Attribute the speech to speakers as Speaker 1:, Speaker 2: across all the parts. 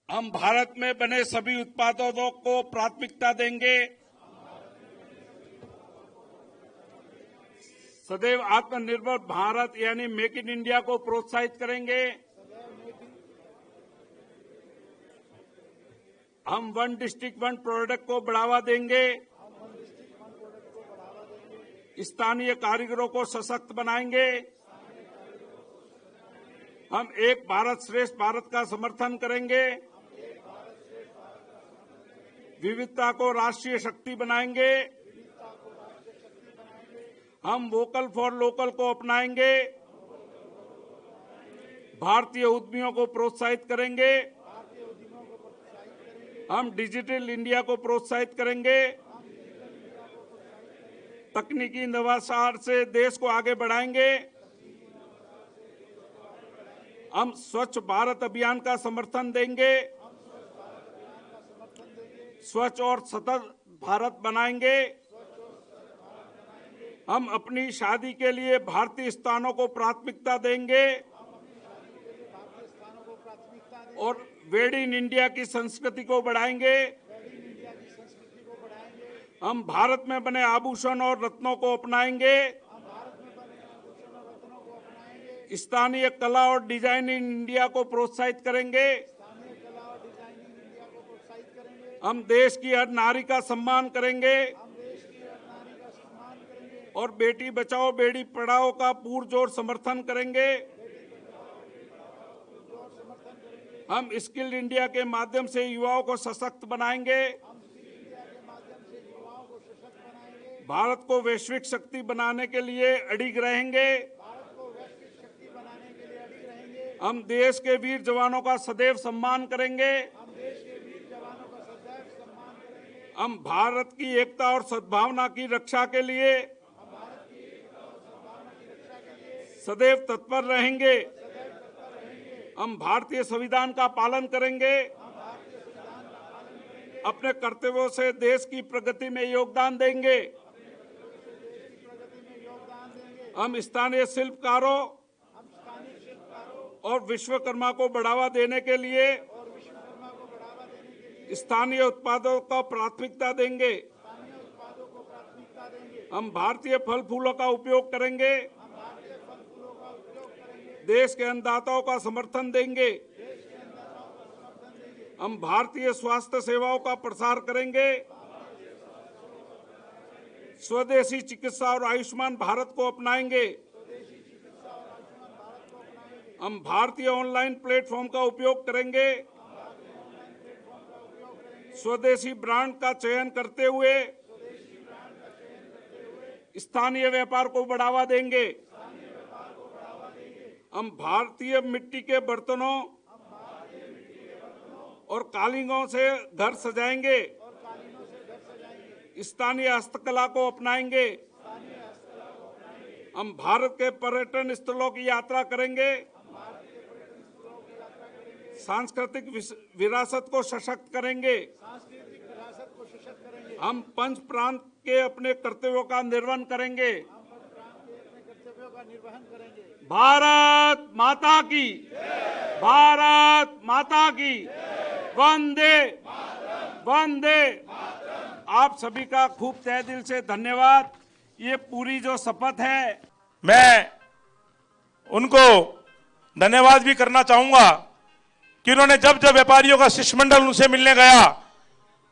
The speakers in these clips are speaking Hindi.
Speaker 1: हम भारत में बने सभी उत्पादों को प्राथमिकता देंगे। सदैव आत्मनिर्भर भारत यानी मेक इन इंडिया को प्रोत्साहित करेंगे। हम वन डिस्ट्रिक्ट वन प्रोडक्ट को बढ़ावा देंगे। स्थानीय कारीगरों को सशक्त बनाएंगे। हम एक भारत श्रेष्ठ भारत का समर्थन करेंगे। विविधता को राष्ट्रीय शक्ति बनाएंगे। हम वोकल फॉर लोकल को अपनाएंगे। भारतीय उद्यमियों को प्रोत्साहित करेंगे। हम डिजिटल इंडिया को प्रोत्साहित करेंगे। तकनीकी नवाचार से देश को आगे बढ़ाएंगे। हम स्वच्छ भारत अभियान का समर्थन देंगे। स्वच्छ और सतत भारत बनाएंगे। हम अपनी शादी के लिए भारतीय स्थानों को प्राथमिकता देंगे और मेड इन इंडिया की संस्कृति को बढ़ाएंगे। हम भारत में बने आभूषण और रत्नों को अपनाएंगे। स्थानीय कला और डिजाइन इन इंडिया को प्रोत्साहित करेंगे। हम देश की हर नारी का सम्मान करेंगे और बेटी बचाओ बेटी पढ़ाओ का पुरजोर समर्थन करेंगे। हम स्किल इंडिया के माध्यम से युवाओं को सशक्त बनाएंगे। भारत को वैश्विक शक्ति बनाने के लिए अडिग रहेंगे। हम देश के वीर जवानों का सदैव सम्मान करेंगे। हम भारत की एकता और सद्भावना की रक्षा के लिए सदैव तत्पर रहेंगे। हम भारतीय संविधान का पालन करेंगे। अपने कर्तव्यों से देश की प्रगति में योगदान देंगे। हम स्थानीय शिल्पकारों और विश्वकर्मा को बढ़ावा देने के लिए स्थानीय उत्पादों को प्राथमिकता देंगे। हम भारतीय फल फूलों का उपयोग करेंगे। देश के अन्नदाताओं का समर्थन देंगे। हम भारतीय स्वास्थ्य सेवाओं का प्रसार करेंगे। स्वदेशी चिकित्सा और आयुष्मान भारत को अपनाएंगे। हम भारतीय ऑनलाइन प्लेटफॉर्म का उपयोग करेंगे। स्वदेशी ब्रांड का चयन करते हुए स्थानीय व्यापार को बढ़ावा देंगे। हम भारतीय मिट्टी के बर्तनों और कालीनों से घर सजाएंगे। स्थानीय हस्तकला को अपनाएंगे। हम भारत के पर्यटन स्थलों की यात्रा करेंगे। सांस्कृतिक विरासत को सशक्त करेंगे। हम पंच प्रांत के अपने कर्तव्यों का निर्वहन करेंगे। भारत माता की, भारत माता की, वंदे वंदे। आप सभी का खूब तहे दिल से धन्यवाद। ये पूरी जो शपथ है,
Speaker 2: मैं उनको धन्यवाद भी करना चाहूंगा कि उन्होंने जब जब व्यापारियों का शिष्टमंडल उनसे मिलने गया,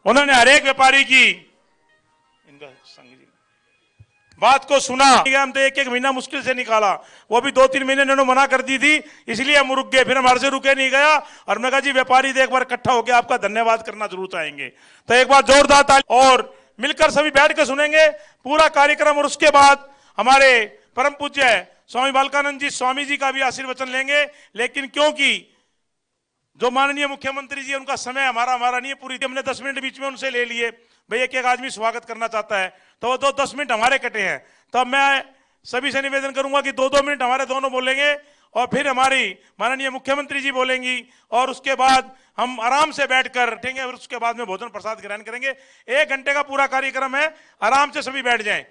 Speaker 2: उन्होंने हर एक व्यापारी की इनका बात को सुना। हम तो एक एक महीना मुश्किल से निकाला, वो भी 2-3 महीने इन्होंने मना कर दी थी, इसलिए हम रुक गए। फिर हमारे से रुके नहीं गया और मैं कहा जी व्यापारी एक बार इकट्ठा होकर आपका धन्यवाद करना जरूर चाहेंगे। तो एक बार जोरदार ताली और मिलकर सभी बैठ कर सुनेंगे पूरा कार्यक्रम। और उसके बाद हमारे परम पूज्य स्वामी बालकानंद जी स्वामी जी का भी आशीर्वचन लेंगे। लेकिन क्योंकि जो माननीय मुख्यमंत्री जी उनका समय हमारा नहीं है, पूरी हमने 10 मिनट बीच में उनसे ले लिए। भैया एक आदमी स्वागत करना चाहता है तो वो 10 मिनट हमारे कटे हैं। तो अब मैं सभी से निवेदन करूंगा कि 2-2 मिनट हमारे दोनों बोलेंगे और फिर हमारी माननीय मुख्यमंत्री जी बोलेंगी और उसके बाद हम आराम से बैठकर बैठेंगे और उसके बाद में भोजन प्रसाद ग्रहण करेंगे। 1 घंटे का पूरा कार्यक्रम है, आराम से सभी बैठ जाएं।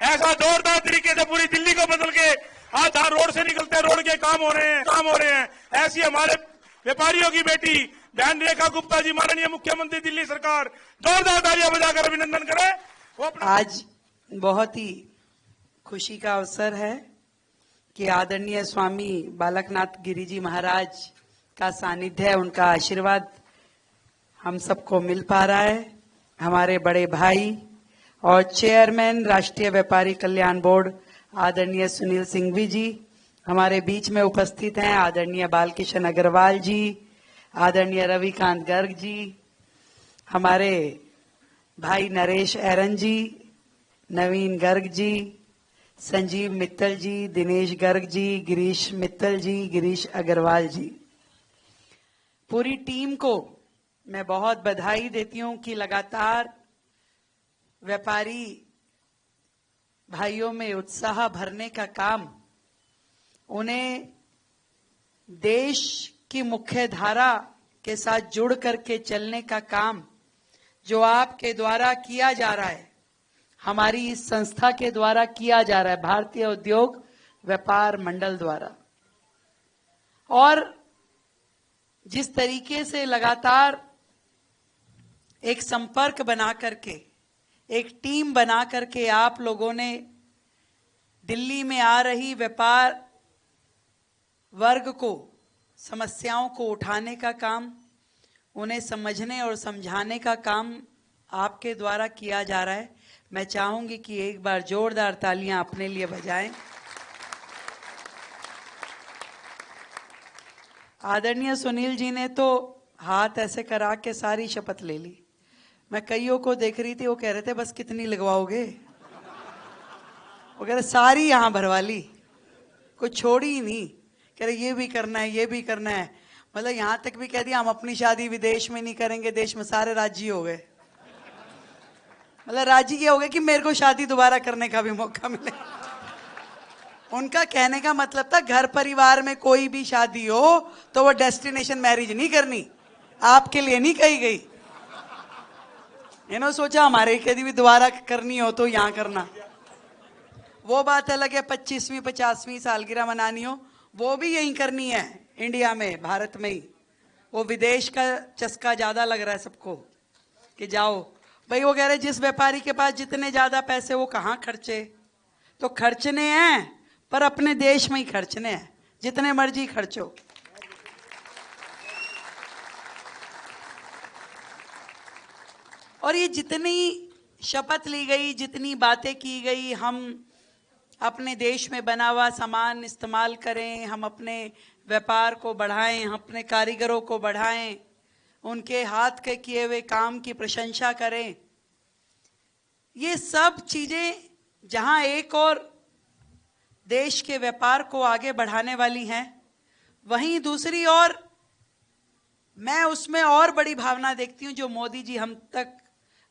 Speaker 2: ऐसा जोरदार तरीके से पूरी दिल्ली को बदल के आज रोड से निकलते रोड के काम हो रहे हैं। ऐसी हमारे व्यापारियों की बेटी बहन रेखा गुप्ता जी, माननीय मुख्यमंत्री दिल्ली सरकार, जोरदार तालियां बजाकर अभिनंदन करें। वो अपना
Speaker 3: आज बहुत ही खुशी का अवसर है कि आदरणीय स्वामी बालकनाथ गिरी जी महाराज का सानिध्य, उनका आशीर्वाद हम सबको मिल पा रहा है। हमारे बड़े भाई और चेयरमैन राष्ट्रीय व्यापारी कल्याण बोर्ड आदरणीय सुनील सिंघवी जी हमारे बीच में उपस्थित हैं। आदरणीय बालकिशन अग्रवाल जी, आदरणीय रविकांत गर्ग जी, हमारे भाई नरेश एरन जी, नवीन गर्ग जी, संजीव मित्तल जी, दिनेश गर्ग जी, गिरीश मित्तल जी, गिरीश अग्रवाल जी, पूरी टीम को मैं बहुत बधाई देती हूं कि लगातार व्यापारी भाइयों में उत्साह भरने का काम, उन्हें देश की मुख्य धारा के साथ जुड़ करके चलने का काम जो आपके द्वारा किया जा रहा है, हमारी इस संस्था के द्वारा किया जा रहा है, भारतीय उद्योग व्यापार मंडल द्वारा, और जिस तरीके से लगातार एक संपर्क बना करके, एक टीम बना करके आप लोगों ने दिल्ली में आ रही व्यापार वर्ग को, समस्याओं को उठाने का काम, उन्हें समझने और समझाने का काम आपके द्वारा किया जा रहा है। मैं चाहूंगी कि एक बार जोरदार तालियां अपने लिए बजाएं। आदरणीय सुनील जी ने तो हाथ ऐसे करा के सारी शपथ ले ली। मैं कईयों को देख रही थी, वो कह रहे थे बस कितनी लगवाओगे, वो कह रहे सारी यहां भरवा ली, कुछ छोड़ी ही नहीं। कह रहे ये भी करना है, ये भी करना है, मतलब यहां तक भी कह दिया हम अपनी शादी विदेश में नहीं करेंगे, देश में सारे राजी हो गए। मतलब राजी ये हो गए कि मेरे को शादी दोबारा करने का भी मौका मिले। उनका कहने का मतलब था घर परिवार में कोई भी शादी हो तो वो डेस्टिनेशन मैरिज नहीं करनी, आपके लिए नहीं कही गई। इन्होंने सोचा हमारे यदि भी दोबारा करनी हो तो यहां करना। वो बात अलग है, 25वीं 50वीं सालगिरह मनानी हो वो भी यहीं करनी है, इंडिया में, भारत में ही। वो विदेश का चस्का ज्यादा लग रहा है सबको कि जाओ भाई। वो कह रहे जिस व्यापारी के पास जितने ज्यादा पैसे वो कहां खर्चे, तो खर्चने हैं पर अपने देश में ही खर्चने हैं, जितने मर्जी खर्चो। और ये जितनी शपथ ली गई, जितनी बातें की गई, हम अपने देश में बना हुआ सामान इस्तेमाल करें, हम अपने व्यापार को बढ़ाएं, हम अपने कारीगरों को बढ़ाएं, उनके हाथ के किए हुए काम की प्रशंसा करें, ये सब चीजें जहां एक और देश के व्यापार को आगे बढ़ाने वाली हैं, वहीं दूसरी ओर मैं उसमें और बड़ी भावना देखती हूं जो मोदी जी हम तक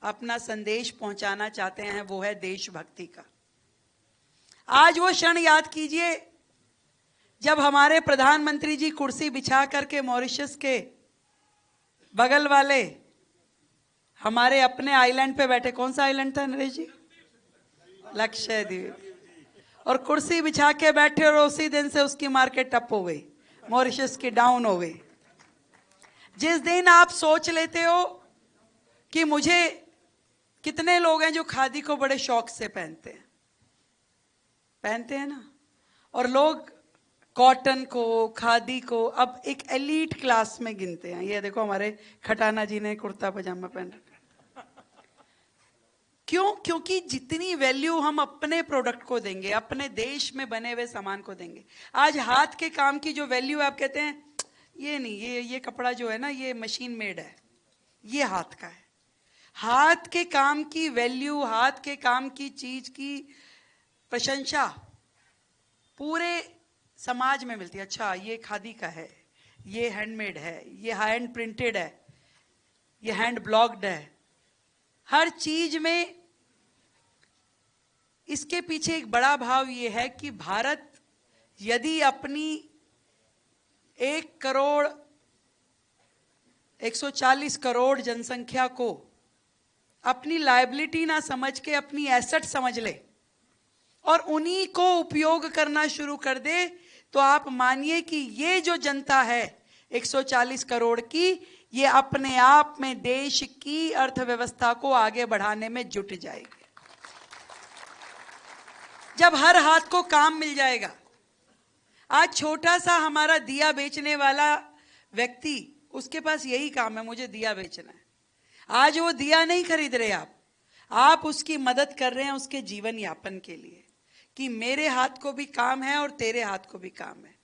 Speaker 3: अपना संदेश पहुंचाना चाहते हैं, वो है देशभक्ति का। आज वो क्षण याद कीजिए जब हमारे प्रधानमंत्री जी कुर्सी बिछा करके मॉरिशस के बगल वाले हमारे अपने आइलैंड पे बैठे, कौन सा आइलैंड था नरेश जी? लक्षद्वीप। और कुर्सी बिछा के बैठे और उसी दिन से उसकी मार्केट अप हो गई, मॉरिशस की डाउन हो गई। जिस दिन आप सोच लेते हो कि मुझे, कितने लोग हैं जो खादी को बड़े शौक से पहनते हैं ना, और लोग कॉटन को, खादी को अब एक एलीट क्लास में गिनते हैं। ये देखो हमारे खटाना जी ने कुर्ता पजामा पहन रखा। क्यों? क्योंकि जितनी वैल्यू हम अपने प्रोडक्ट को देंगे, अपने देश में बने हुए सामान को देंगे। आज हाथ के काम की जो वैल्यू है, आप कहते हैं ये नहीं, ये कपड़ा जो है ना ये मशीन मेड है, ये हाथ का है। हाथ के काम की वैल्यू, हाथ के काम की चीज की प्रशंसा पूरे समाज में मिलती है। अच्छा ये खादी का है, ये हैंडमेड है, ये हैंड प्रिंटेड है, ये हैंड ब्लॉक्ड है। हर चीज में इसके पीछे एक बड़ा भाव ये है कि भारत यदि अपनी 140 करोड़ जनसंख्या को अपनी लायबिलिटी ना समझ के अपनी एसेट समझ ले और उन्हीं को उपयोग करना शुरू कर दे, तो आप मानिए कि ये जो जनता है 140 करोड़ की, ये अपने आप में देश की अर्थव्यवस्था को आगे बढ़ाने में जुट जाएगी। जब हर हाथ को काम मिल जाएगा। आज छोटा सा हमारा दिया बेचने वाला व्यक्ति, उसके पास यही काम है, मुझे दिया बेचना है। आज वो दिया नहीं खरीद रहे आप उसकी मदद कर रहे हैं उसके जीवन यापन के लिए, कि मेरे हाथ को भी काम है और तेरे हाथ को भी काम है।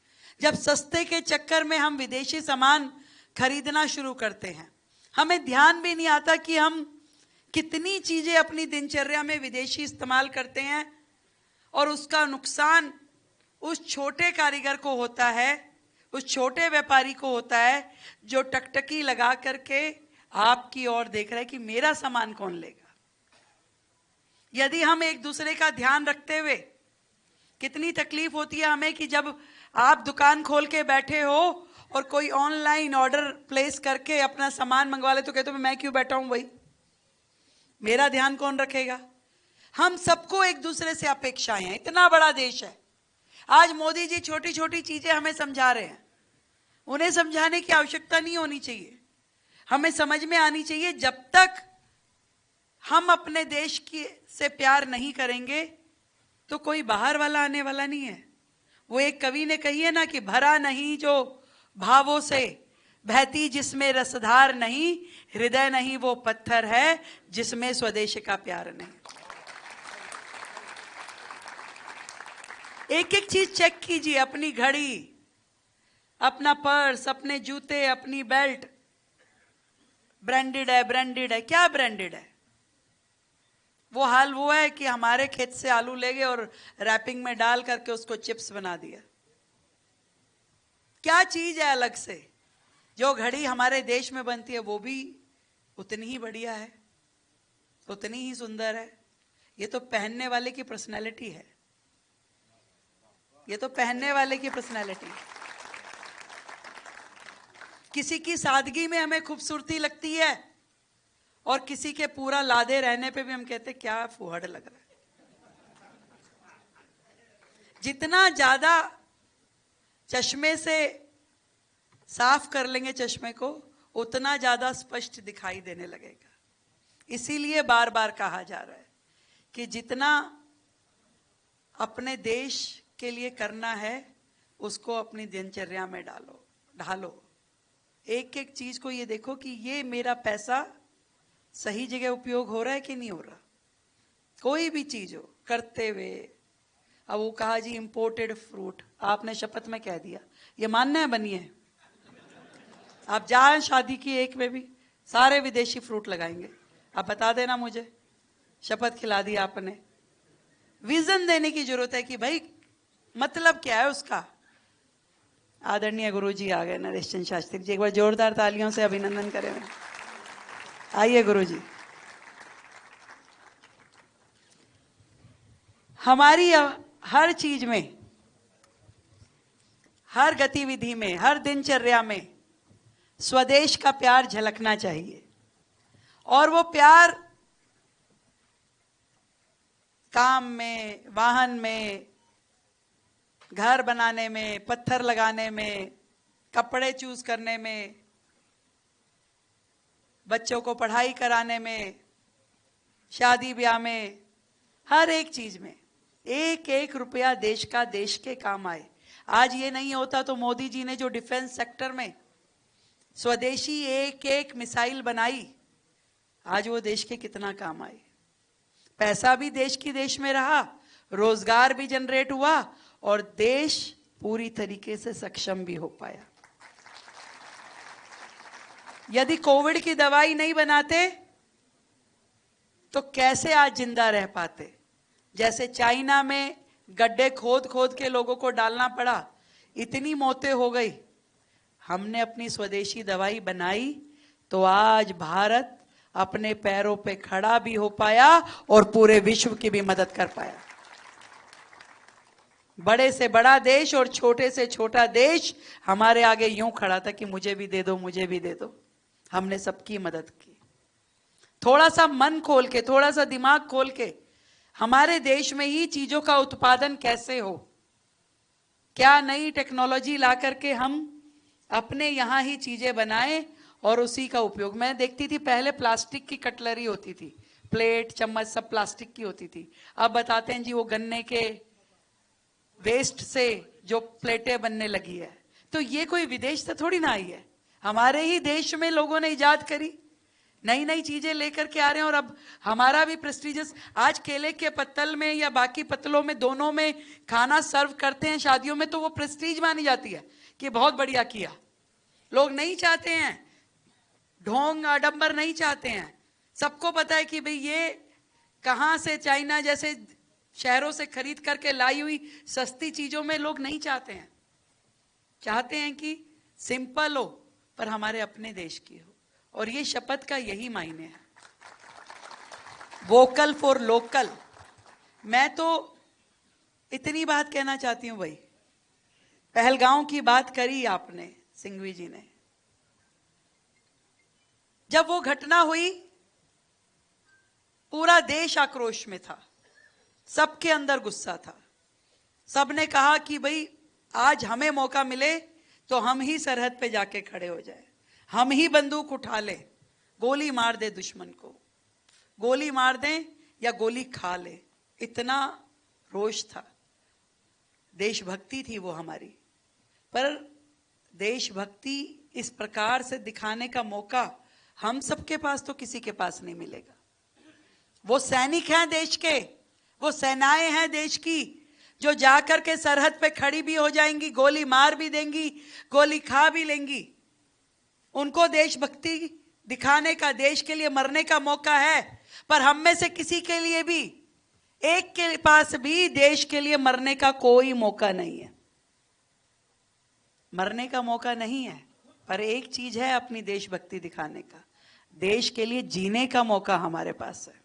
Speaker 3: जब सस्ते के चक्कर में हम विदेशी सामान खरीदना शुरू करते हैं, हमें ध्यान भी नहीं आता कि हम कितनी चीजें अपनी दिनचर्या में विदेशी इस्तेमाल करते हैं और उसका नुकसान उस छोटे कारीगर को होता है, उस छोटे व्यापारी को होता है जो टकटकी लगा करके आपकी ओर देख रहा है कि मेरा सामान कौन लेगा। यदि हम एक दूसरे का ध्यान रखते हुए, कितनी तकलीफ होती है हमें कि जब आप दुकान खोल के बैठे हो और कोई ऑनलाइन ऑर्डर प्लेस करके अपना सामान मंगवा ले तो कहते हो मैं क्यों बैठा हूं भाई, मेरा ध्यान कौन रखेगा। हम सबको एक दूसरे से अपेक्षाएं हैं। इतना बड़ा देश है। आज मोदी जी छोटी छोटी चीजें हमें समझा रहे हैं, उन्हें समझाने की आवश्यकता नहीं होनी चाहिए, हमें समझ में आनी चाहिए। जब तक हम अपने देश की से प्यार नहीं करेंगे तो कोई बाहर वाला आने वाला नहीं है। वो एक कवि ने कही है ना कि भरा नहीं जो भावों से, बहती जिसमें रसधार नहीं, हृदय नहीं वो पत्थर है जिसमें स्वदेश का प्यार नहीं। एक एक चीज चेक कीजिए, अपनी घड़ी, अपना पर्स, अपने जूते, अपनी बेल्ट, ब्रांडेड है, ब्रांडेड है। क्या ब्रांडेड है? वो हाल वो है कि हमारे खेत से आलू ले गए और रैपिंग में डाल करके उसको चिप्स बना दिया। क्या चीज है अलग से? जो घड़ी हमारे देश में बनती है वो भी उतनी ही बढ़िया है, उतनी ही सुंदर है। ये तो पहनने वाले की पर्सनैलिटी है, ये तो पहनने वाले की पर्सनैलिटी है। किसी की सादगी में हमें खूबसूरती लगती है और किसी के पूरा लादे रहने पे भी हम कहते क्या फुहड़ लग रहा है। जितना ज्यादा चश्मे से साफ कर लेंगे चश्मे को, उतना ज्यादा स्पष्ट दिखाई देने लगेगा। इसीलिए बार बार कहा जा रहा है कि जितना अपने देश के लिए करना है उसको अपनी दिनचर्या में ढालो। एक एक चीज को ये देखो कि ये मेरा पैसा सही जगह उपयोग हो रहा है कि नहीं हो रहा। कोई भी चीज हो करते हुए, अब वो कहा जी इंपोर्टेड फ्रूट, आपने शपथ में कह दिया, ये मानना है बनी है। आप जाए शादी की एक में भी सारे विदेशी फ्रूट लगाएंगे, आप बता देना मुझे, शपथ खिला दी आपने। विजन देने की जरूरत है कि भाई मतलब क्या है उसका। आदरणीय गुरुजी आ गए, नरेश चंद्र शास्त्री जी, एक बार जोरदार तालियों से अभिनंदन करें। आइए गुरुजी। हमारी हर चीज में, हर गतिविधि में, हर दिनचर्या में स्वदेश का प्यार झलकना चाहिए। और वो प्यार काम में, वाहन में, घर बनाने में, पत्थर लगाने में, कपड़े चूज करने में, बच्चों को पढ़ाई कराने में, शादी ब्याह में, हर एक चीज में एक एक रुपया देश का देश के काम आए। आज ये नहीं होता तो मोदी जी ने जो डिफेंस सेक्टर में स्वदेशी एक एक मिसाइल बनाई, आज वो देश के कितना काम आए। पैसा भी देश की देश में रहा, रोजगार भी जनरेट हुआ और देश पूरी तरीके से सक्षम भी हो पाया। यदि कोविड की दवाई नहीं बनाते तो कैसे आज जिंदा रह पाते। जैसे चाइना में गड्ढे खोद खोद के लोगों को डालना पड़ा, इतनी मौतें हो गई, हमने अपनी स्वदेशी दवाई बनाई तो आज भारत अपने पैरों पे खड़ा भी हो पाया और पूरे विश्व की भी मदद कर पाया। बड़े से बड़ा देश और छोटे से छोटा देश हमारे आगे यूं खड़ा था कि मुझे भी दे दो, मुझे भी दे दो। हमने सबकी मदद की। थोड़ा सा मन खोल के, थोड़ा सा दिमाग खोल के, हमारे देश में ही चीजों का उत्पादन कैसे हो, क्या नई टेक्नोलॉजी ला करके हम अपने यहां ही चीजें बनाएं और उसी का उपयोग। मैं देखती थी पहले प्लास्टिक की कटलरी होती थी, प्लेट चम्मच सब प्लास्टिक की होती थी। अब बताते हैं जी वो गन्ने के वेस्ट से जो प्लेटें बनने लगी है। तो ये कोई विदेश से थोड़ी ना आई है, हमारे ही देश में लोगों ने इजाद करी, नई नई चीजें लेकर के आ रहे हैं। और अब हमारा भी प्रेस्टिजियस, आज केले के पत्तल में या बाकी पत्तलों में दोनों में खाना सर्व करते हैं शादियों में, तो वो प्रेस्टीज मानी जाती है कि बहुत बढ़िया किया। लोग नहीं चाहते हैं, ढोंग आडंबर नहीं चाहते हैं। सबको पता है कि भाई ये कहां से, चाइना जैसे शहरों से खरीद करके लाई हुई सस्ती चीजों में लोग नहीं चाहते हैं। चाहते हैं कि सिंपल हो पर हमारे अपने देश की हो। और ये शपथ का यही मायने है, वोकल फॉर लोकल। मैं तो इतनी बात कहना चाहती हूं भाई, पहलगांव की बात करी आपने सिंघवी जी ने। जब वो घटना हुई पूरा देश आक्रोश में था, सबके अंदर गुस्सा था। सबने कहा कि भाई आज हमें मौका मिले तो हम ही सरहद पे जाके खड़े हो जाए, हम ही बंदूक उठा ले, गोली मार दे दुश्मन को, गोली मार दें या गोली खा ले। इतना रोष था, देशभक्ति थी वो हमारी। पर देशभक्ति इस प्रकार से दिखाने का मौका हम सबके पास तो किसी के पास नहीं मिलेगा। वो सैनिक हैं देश के, वो सेनाएं हैं देश की, जो जाकर के सरहद पे खड़ी भी हो जाएंगी, गोली मार भी देंगी, गोली खा भी लेंगी। उनको देशभक्ति दिखाने का, देश के लिए मरने का मौका है। पर हम में से किसी के लिए भी, एक के पास भी देश के लिए मरने का कोई मौका नहीं है। मरने का मौका नहीं है, पर एक चीज है अपनी देशभक्ति दिखाने का, देश के लिए जीने का मौका हमारे पास है।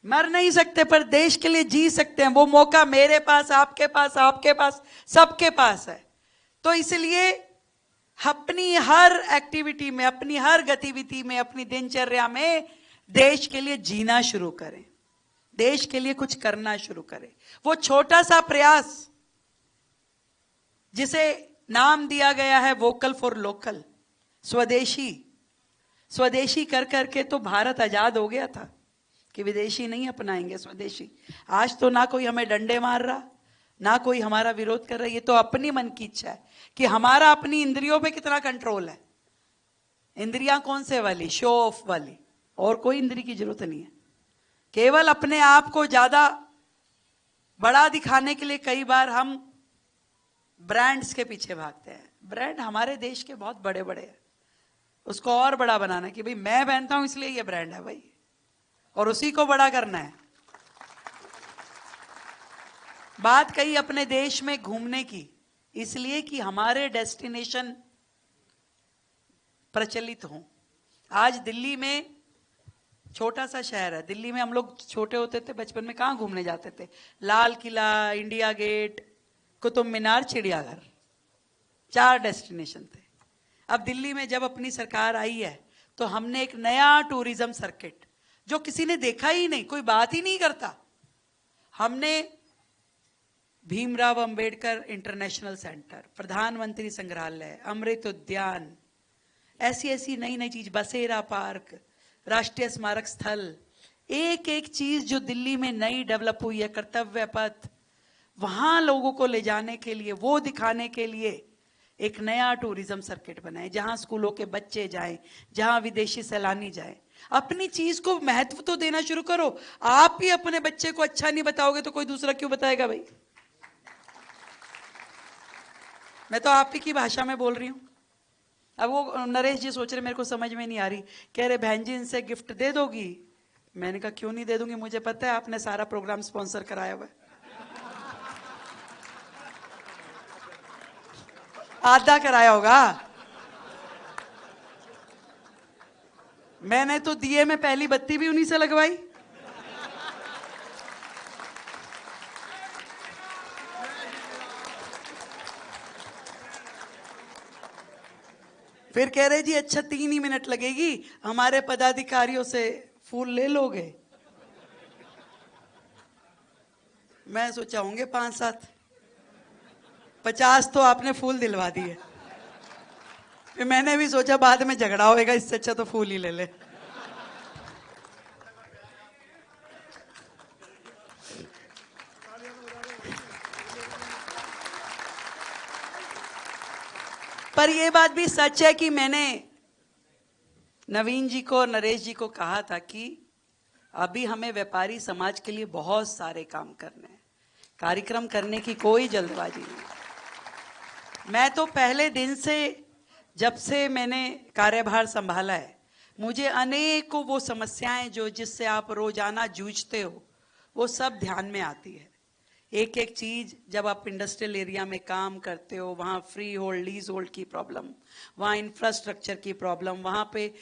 Speaker 3: मर नहीं सकते पर देश के लिए जी सकते हैं। वो मौका मेरे पास, आपके पास, आपके पास, सबके पास है। तो इसलिए अपनी हर एक्टिविटी में, अपनी हर गतिविधि में, अपनी दिनचर्या में देश के लिए जीना शुरू करें, देश के लिए कुछ करना शुरू करें। वो छोटा सा प्रयास जिसे नाम दिया गया है वोकल फॉर लोकल, स्वदेशी, स्वदेशी कर करके तो भारत आजाद हो गया था कि विदेशी नहीं अपनाएंगे, स्वदेशी। आज तो ना कोई हमें डंडे मार रहा, ना कोई हमारा विरोध कर रहा। ये तो अपनी मन की इच्छा है कि हमारा अपनी इंद्रियों पे कितना कंट्रोल है। इंद्रियां कौन से वाली? शो ऑफ वाली। और कोई इंद्री की जरूरत नहीं है। केवल अपने आप को ज्यादा बड़ा दिखाने के लिए कई बार हम ब्रांड्स के पीछे भागते हैं। ब्रांड हमारे देश के बहुत बड़े बड़े हैं, उसको और बड़ा बनाना कि भाई मैं पहनता हूं इसलिए ये ब्रांड है भाई, और उसी को बड़ा करना है। बात कही अपने देश में घूमने की, इसलिए कि हमारे डेस्टिनेशन प्रचलित हों। आज दिल्ली में, छोटा सा शहर है, दिल्ली में हम लोग छोटे होते थे बचपन में कहां घूमने जाते थे? लाल किला, इंडिया गेट, कुतुब मीनार, चिड़ियाघर, 4 डेस्टिनेशन थे। अब दिल्ली में जब अपनी सरकार आई है तो हमने एक नया टूरिज्म सर्किट, जो किसी ने देखा ही नहीं, कोई बात ही नहीं करता, हमने भीमराव अंबेडकर इंटरनेशनल सेंटर, प्रधानमंत्री संग्रहालय, अमृत उद्यान, ऐसी ऐसी नई नई चीज, बसेरा पार्क, राष्ट्रीय स्मारक स्थल, एक एक चीज जो दिल्ली में नई डेवलप हुई है, कर्तव्य पथ, वहां लोगों को ले जाने के लिए, वो दिखाने के लिए एक नया टूरिज्म सर्किट बनाए, जहां स्कूलों के बच्चे जाएं, जहां विदेशी सैलानी जाए। अपनी चीज को महत्व तो देना शुरू करो। आप ही अपने बच्चे को अच्छा नहीं बताओगे तो कोई दूसरा क्यों बताएगा भाई? मैं तो आप ही की भाषा में बोल रही हूं। अब वो नरेश जी सोच रहे मेरे को समझ में नहीं आ रही, कह रहे बहन जी इनसे गिफ्ट दे दोगी? मैंने कहा क्यों नहीं दे दूंगी, मुझे पता है आपने सारा प्रोग्राम स्पॉन्सर कराया हुआ है। आधा कराया होगा। मैंने तो दिए में पहली बत्ती भी उन्हीं से लगवाई। फिर कह रहे जी अच्छा 3 ही मिनट लगेगी, हमारे पदाधिकारियों से फूल ले लोगे? मैं सोचा होंगे 5-7, 50 तो आपने फूल दिलवा दिए। फिर मैंने भी सोचा बाद में झगड़ा होएगा, इससे अच्छा तो फूल ही ले ले। पर यह बात भी सच है कि मैंने नवीन जी को और नरेश जी को कहा था कि अभी हमें व्यापारी समाज के लिए बहुत सारे काम करने हैं, कार्यक्रम करने की कोई जल्दबाजी नहीं। मैं तो पहले दिन से, जब से मैंने कार्यभार संभाला है, मुझे अनेकों वो समस्याएं जो जिससे आप रोजाना जूझते हो वो सब ध्यान में आती है। एक एक चीज, जब आप इंडस्ट्रियल एरिया में काम करते हो, वहाँ फ्री होल्ड लीज होल्ड की प्रॉब्लम, वहाँ इंफ्रास्ट्रक्चर की प्रॉब्लम, वहाँ पे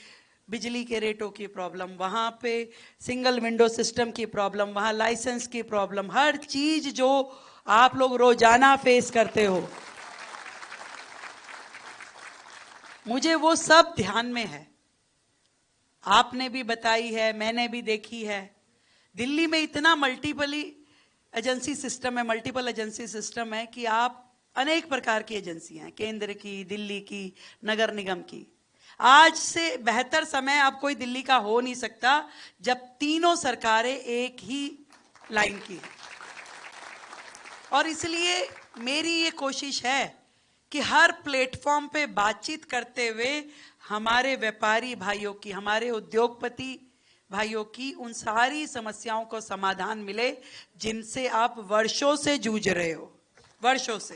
Speaker 3: बिजली के रेटों की प्रॉब्लम, वहाँ पे सिंगल विंडो सिस्टम की प्रॉब्लम, वहाँ लाइसेंस की प्रॉब्लम, हर चीज जो आप लोग रोजाना फेस करते हो, मुझे वो सब ध्यान में है। आपने भी बताई है, मैंने भी देखी है। दिल्ली में इतना मल्टीपल एजेंसी सिस्टम है कि आप अनेक प्रकार की एजेंसियां हैं, केंद्र की, दिल्ली की, नगर निगम की। आज से बेहतर समय अब कोई दिल्ली का हो नहीं सकता जब तीनों सरकारें एक ही लाइन की हैं। और इसलिए मेरी ये कोशिश है कि हर प्लेटफॉर्म पे बातचीत करते हुए हमारे व्यापारी भाइयों की, हमारे उद्योगपति भाइयों की उन सारी समस्याओं को समाधान मिले जिनसे आप वर्षों से जूझ रहे हो। वर्षों से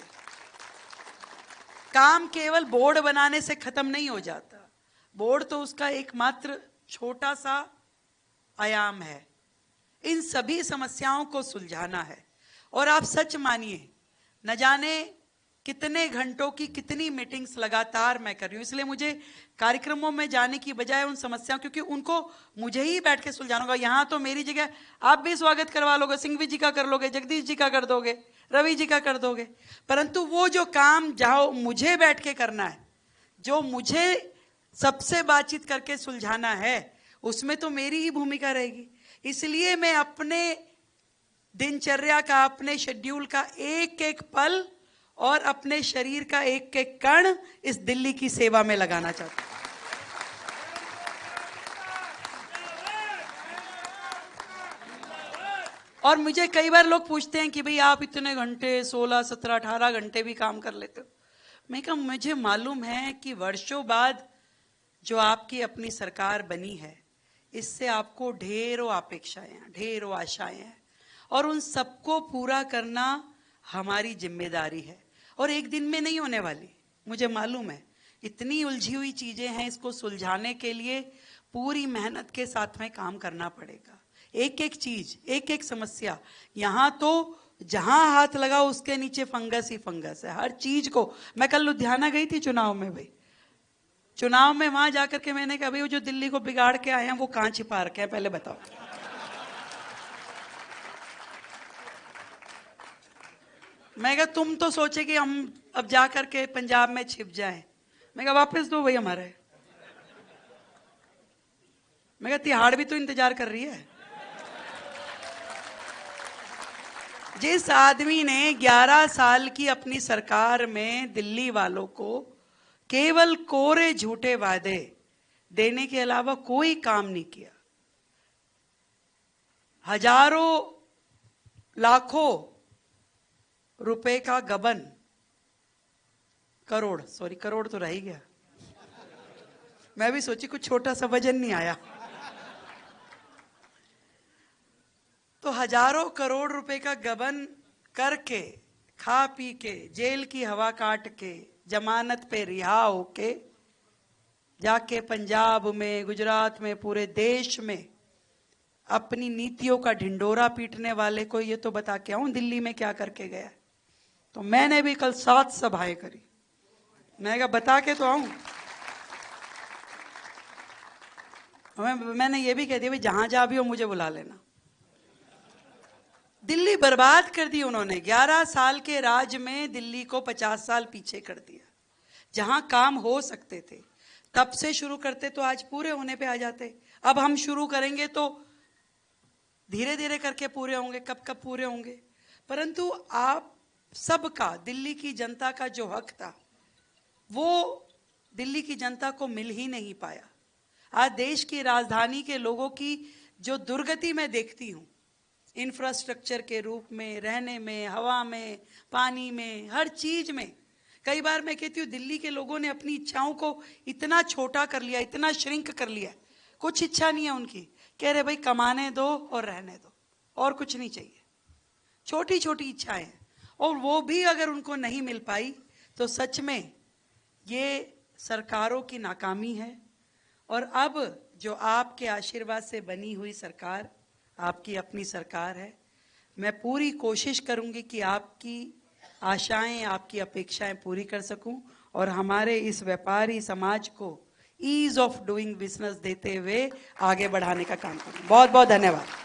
Speaker 3: काम केवल बोर्ड बनाने से खत्म नहीं हो जाता। बोर्ड तो उसका एकमात्र छोटा सा आयाम है। इन सभी समस्याओं को सुलझाना है। और आप सच मानिए, न जाने कितने घंटों की कितनी मीटिंग्स लगातार मैं कर रही हूं। इसलिए मुझे कार्यक्रमों में जाने की बजाय उन समस्याओं, क्योंकि उनको मुझे ही बैठ के सुलझाना होगा। यहां तो मेरी जगह आप भी स्वागत करवा लोगे, सिंघवी जी का कर लोगे, जगदीश जी का कर दोगे, रवि जी का कर दोगे, परंतु वो जो काम जाओ मुझे बैठ के करना है, जो मुझे सबसे बातचीत करके सुलझाना है, उसमें तो मेरी ही भूमिका रहेगी। इसलिए मैं अपने दिनचर्या का, अपने शेड्यूल का एक एक पल और अपने शरीर का एक एक कण इस दिल्ली की सेवा में लगाना चाहता हूं। और मुझे कई बार लोग पूछते हैं कि भाई आप इतने घंटे 16, 17, 18 घंटे भी काम कर लेते हो। मैं कहा मुझे मालूम है कि वर्षों बाद जो आपकी अपनी सरकार बनी है, इससे आपको ढेरों अपेक्षाएं हैं, ढेरों आशाएं हैं, और उन सबको पूरा करना हमारी जिम्मेदारी है। और एक दिन में नहीं होने वाली, मुझे मालूम है। इतनी उलझी हुई चीजें हैं, इसको सुलझाने के लिए पूरी मेहनत के साथ में काम करना पड़ेगा। एक एक चीज, एक एक समस्या, यहां तो जहां हाथ लगा उसके नीचे फंगस ही फंगस है। हर चीज को, मैं कल लुधियाना गई थी चुनाव में, भाई चुनाव में वहां जाकर के मैंने कहा भाई वो जो दिल्ली को बिगाड़ के आए हैं वो कहां छिपा रखे हैं, पहले बताओ। मैं कहा तुम तो सोचे कि हम अब जाकर के पंजाब में छिप जाएं। मैं कहा वापस दो भाई हमारे। मैं कहा तिहाड़ भी तो इंतजार कर रही है। जिस आदमी ने 11 साल की अपनी सरकार में दिल्ली वालों को केवल कोरे झूठे वादे देने के अलावा कोई काम नहीं किया, हजारों लाखों रुपए का गबन, करोड़ तो रह ही गया, मैं भी सोची कुछ छोटा सा वजन नहीं आया, तो हजारों करोड़ रुपए का गबन करके, खा पी के, जेल की हवा काट के, जमानत पे रिहा होके जाके पंजाब में, गुजरात में, पूरे देश में अपनी नीतियों का ढिंडोरा पीटने वाले को ये तो बता के आऊं दिल्ली में क्या करके गया। तो मैंने भी कल 7 सभाएं करी। मैं कहा बता के तो आऊं। मैंने ये भी कह दिया भाई जहां जा भी हो मुझे बुला लेना। दिल्ली बर्बाद कर दी उन्होंने। 11 साल के राज में दिल्ली को 50 साल पीछे कर दिया। जहां काम हो सकते थे तब से शुरू करते तो आज पूरे होने पे आ जाते। अब हम शुरू करेंगे तो धीरे धीरे करके पूरे होंगे, कब कब पूरे होंगे। परंतु आप सबका, दिल्ली की जनता का जो हक था वो दिल्ली की जनता को मिल ही नहीं पाया। आज देश की राजधानी के लोगों की जो दुर्गति मैं देखती हूँ, इंफ्रास्ट्रक्चर के रूप में, रहने में, हवा में, पानी में, हर चीज में, कई बार मैं कहती हूँ दिल्ली के लोगों ने अपनी इच्छाओं को इतना छोटा कर लिया, इतना श्रिंक कर लिया, कुछ इच्छा नहीं है उनकी। कह रहे भाई कमाने दो और रहने दो, और कुछ नहीं चाहिए। छोटी छोटी इच्छाएं हैं, और वो भी अगर उनको नहीं मिल पाई तो सच में ये सरकारों की नाकामी है। और अब जो आपके आशीर्वाद से बनी हुई सरकार, आपकी अपनी सरकार है, मैं पूरी कोशिश करूंगी कि आपकी आशाएं, आपकी अपेक्षाएं पूरी कर सकूं और हमारे इस व्यापारी समाज को ईज ऑफ डूइंग बिजनेस देते हुए आगे बढ़ाने का काम करूं। बहुत बहुत धन्यवाद।